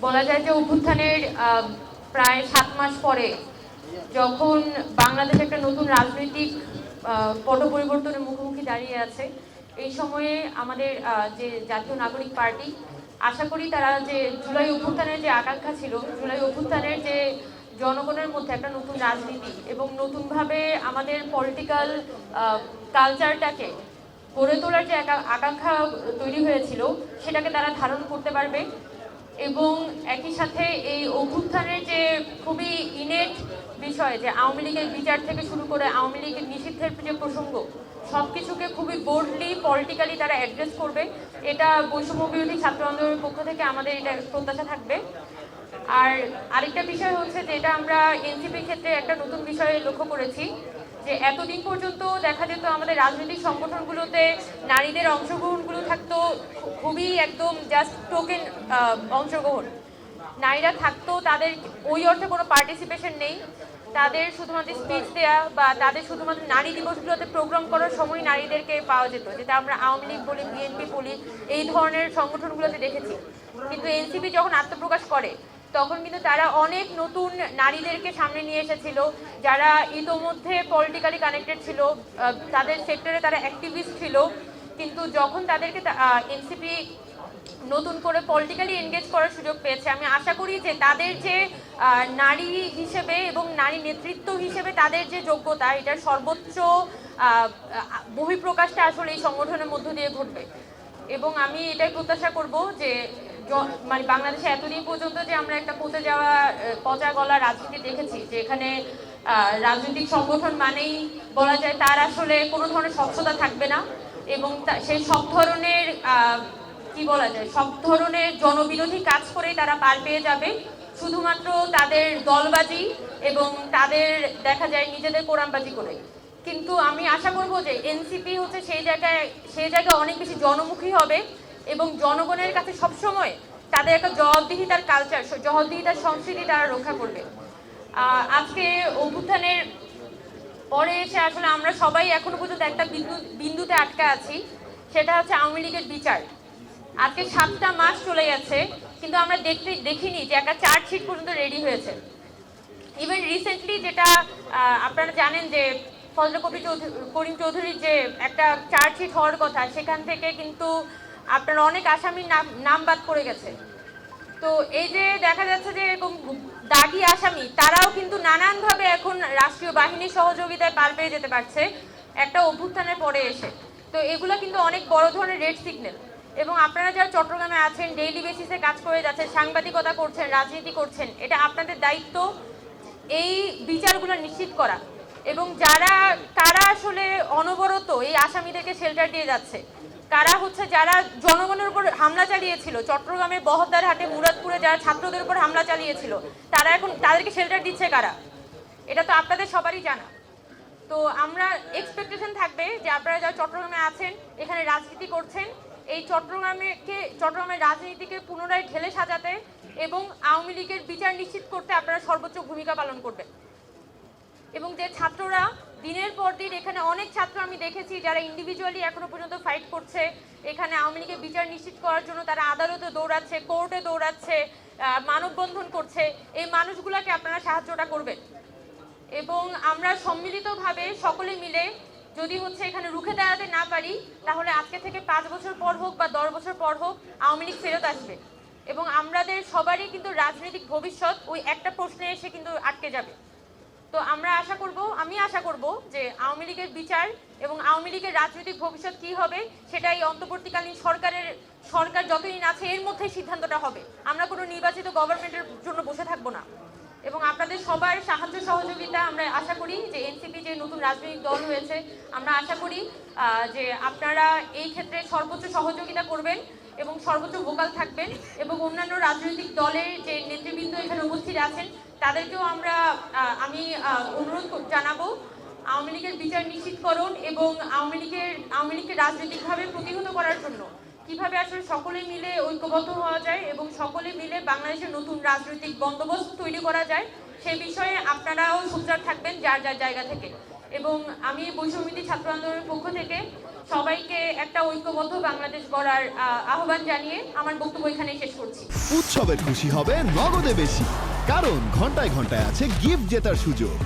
বলা যায় যে অভ্যুত্থানের প্রায় 7 মাস পরে যখন বাংলাদেশ একটা নতুন রাজনৈতিক পট পরিবর্তনের মুখোমুখি দাঁড়িয়ে আছে, এই সময়ে আমাদের যে জাতীয় নাগরিক পার্টি আশা করি তারা যে জুলাই অভ্যুত্থানের যে আকাঙ্ক্ষা ছিল, জুলাই অভ্যুত্থানের যে জনগণের মধ্যে একটা নতুন রাজনীতি এবং নতুনভাবে আমাদের পলিটিক্যাল কালচারটাকে গড়ে তোলার যে আকাঙ্ক্ষা তৈরি হয়েছিল সেটাকে তারা ধারণ করতে পারবে। এবং একই সাথে এই অভ্যুত্থানের যে খুবই ইনেট বিষয় যে আওয়ামী লীগের বিচার থেকে শুরু করে আওয়ামী লীগের নিষিদ্ধের যে প্রসঙ্গ, সব কিছুকে খুবই বোল্ডলি পলিটিক্যালি তারা অ্যাড্রেস করবে, এটা বৈষম্য বিরোধী ছাত্র আন্দোলনের পক্ষ থেকে আমাদের এটা প্রত্যাশা থাকবে। আর আরেকটা বিষয় হচ্ছে যেটা আমরা এনসিপির ক্ষেত্রে একটা নতুন বিষয়ে লক্ষ্য করেছি, যে এতদিন পর্যন্ত দেখা যেত আমাদের রাজনৈতিক সংগঠনগুলোতে নারীদের অংশগ্রহণগুলো থাকতো খুবই একদম জাস্ট টোকেন অংশগ্রহণ, নারীরা থাকতো, তাদের ওই অর্থে কোনো পার্টিসিপেশন নেই, তাদের শুধুমাত্র স্পিচ দেওয়া বা তাদের শুধুমাত্র নারী দিবসগুলোতে প্রোগ্রাম করার সময় নারীদেরকে পাওয়া যেত, যেটা আমরা আওয়ামী লীগ বলি, বিএনপি বলি, এই ধরনের সংগঠনগুলোতে দেখেছি। কিন্তু এনসিপি যখন আত্মপ্রকাশ করে তখন কিন্তু তারা অনেক নতুন নারীদেরকে সামনে নিয়ে এসেছিল, যারা ইতোমধ্যে পলিটিক্যালি কানেক্টেড ছিল, তাদের সেক্টরে তারা অ্যাক্টিভিস্ট ছিল, কিন্তু যখন তাদেরকে এনসিপি নতুন করে পলিটিক্যালি এনগেজ করার সুযোগ পেয়েছে, আমি আশা করি যে তাদের যে নারী হিসেবে এবং নারী নেতৃত্ব হিসেবে তাদের যে যোগ্যতা, এটার সর্বোচ্চ বহিঃপ্রকাশটা আসলে এই সংগঠনের মধ্য দিয়ে ঘটবে। এবং আমি এটাই প্রত্যাশা করব যে মানে বাংলাদেশে এতদিন পর্যন্ত যে আমরা একটা পচা গলা রাজনীতি দেখেছি, যে এখানে রাজনৈতিক সংগঠন মানেই বলা যায় তার আসলে কোনো ধরনের স্বচ্ছতা থাকবে না, এবং সেই সব ধরনের কি বলা যায় সব ধরনের জনবিরোধী কাজ করে তারা পার পেয়ে যাবে, শুধুমাত্র তাদের দলবাজি এবং তাদের দেখা যায় নিজেদের কোরআনবাজি করে। কিন্তু আমি আশা করব যে এনসিপি হচ্ছে সেই জায়গায় অনেক বেশি জনমুখী হবে এবং জনগণের কাছে সবসময় তাদের একটা জবাবদিহিতার কালচার, জবাবদিহিতার সংস্কৃতি তারা রক্ষা করবে। আজকে অভ্যুত্থানের পরে এসে আসলে আমরা সবাই এখনো পর্যন্ত একটা বিন্দুতে আটকা আছি, সেটা হচ্ছে আওয়ামী লীগের বিচার। আজকে 7টা মাস চলে গেছে, কিন্তু আমরা দেখিনি যে একটা চার্জশিট পর্যন্ত রেডি হয়েছে। ইভেন রিসেন্টলি যেটা আপনারা জানেন যে ফজলে করিম চৌধুরীর যে একটা চার্জশিট হওয়ার কথা, সেখান থেকে কিন্তু আপনার অনেক আসামির নাম বাদ পড়ে গেছে। তো এই যে দেখা যাচ্ছে যে এরকম দাগি আসামি তারাও কিন্তু নানানভাবে এখন রাষ্ট্রীয় বাহিনীর সহযোগিতায় পার পেয়ে যেতে পারছে একটা অভ্যুত্থানের পরে এসে। তো এগুলো কিন্তু অনেক বড় ধরনের রেড সিগন্যাল। এবং আপনারা যারা চট্টগ্রামে আছেন, ডেইলি বেসিসে কাজ করে যাচ্ছেন, সাংবাদিকতা করছেন, রাজনীতি করছেন, এটা আপনাদের দায়িত্ব এই বিচারগুলো নিশ্চিত করা। এবং কারা আসলে অনবরত এই আসামিদেরকে শেল্টার দিয়ে যাচ্ছে, কারা হচ্ছে যারা জনগণের উপর হামলা চালিয়েছিল, চট্টগ্রামের বহদ্দারহাটে, মুরাদপুরে যারা ছাত্রদের উপর হামলা চালিয়েছিল, তারা এখন তাদেরকে শেল্টার দিচ্ছে কারা, এটা তো আপনাদের সবারই জানা। তো আমরা এক্সপেকটেশন থাকবে যে আপনারা যারা চট্টগ্রামে আছেন, এখানে রাজনীতি করছেন, এই চট্টগ্রামের রাজনীতিকে পুনরায় ঢেলে সাজাতে এবং আওয়ামী লীগের বিচার নিশ্চিত করতে আপনারা সর্বোচ্চ ভূমিকা পালন করবেন। এবং যে ছাত্ররা দিনের পর দিন, এখানে অনেক ছাত্র আমি দেখেছি যারা ইন্ডিভিজুয়ালি এখনো পর্যন্ত ফাইট করছে, এখানে আওয়ামী লীগের বিচার নিশ্চিত করার জন্য তারা আদালতে দৌড়াচ্ছে, কোর্টে দৌড়াচ্ছে, মানববন্ধন করছে, এই মানুষগুলোকে আপনারা সাহায্যটা করবেন। এবং আমরা সম্মিলিতভাবে সকলে মিলে যদি হচ্ছে এখানে রুখে দাঁড়াতে না পারি, তাহলে আজকে থেকে 5 বছর পর হোক বা 10 বছর পর হোক আওয়ামী লীগ ফেরত আসবে এবং আমাদের সবারই কিন্তু রাজনৈতিক ভবিষ্যৎ ওই একটা প্রশ্নে এসে কিন্তু আটকে যাবে। তো আমি আশা করব যে আওয়ামী লীগের বিচার এবং আওয়ামী লীগের রাজনৈতিক ভবিষ্যৎ কি হবে সেটা এই অন্তর্বর্তীকালীন সরকার যতদিন আছে এর মধ্যেই সিদ্ধান্তটা হবে। আমরা কোনো নির্বাচিত গভর্নমেন্টের জন্য বসে থাকবো না। এবং আপনাদের সবার সাহায্য সহযোগিতা আমরা আশা করি যে এনসিপি যে নতুন রাজনৈতিক দল হয়েছে, আমরা আশা করি যে আপনারা এই ক্ষেত্রে সর্বোচ্চ সহযোগিতা করবেন এবং সর্বোচ্চ ভোকাল থাকবেন। এবং অন্যান্য রাজনৈতিক দলের যে নেতৃবৃন্দ এখানে উপস্থিত আছেন তাদেরকেও আমি অনুরোধ জানাবো আওয়ামী লীগের বিচার নিশ্চিতকরণ এবং আওয়ামী লীগকে রাজনৈতিকভাবে প্রতিহত করার জন্য কিভাবে আসলে সকলে মিলে ঐক্যবদ্ধ হওয়া যায় এবং সকলে মিলে বাংলাদেশের নতুন রাজনৈতিক বন্দোবস্ত তৈরি করা যায়, সেই বিষয়ে আপনারাও সোচ্চার থাকবেন যার যার জায়গা থেকে। এবং আমি বৈষম্যবিরোধী ছাত্র আন্দোলনের পক্ষ থেকে সবাইকে একটা ঐক্যবদ্ধ বাংলাদেশ গড়ার আহ্বান জানিয়ে আমার বক্তব্য এখানেই শেষ করছি। উৎসবের খুশি হবে নগদে বেশি, কারণ ঘন্টায় ঘন্টায় আছে গিফট জেতার সুযোগ।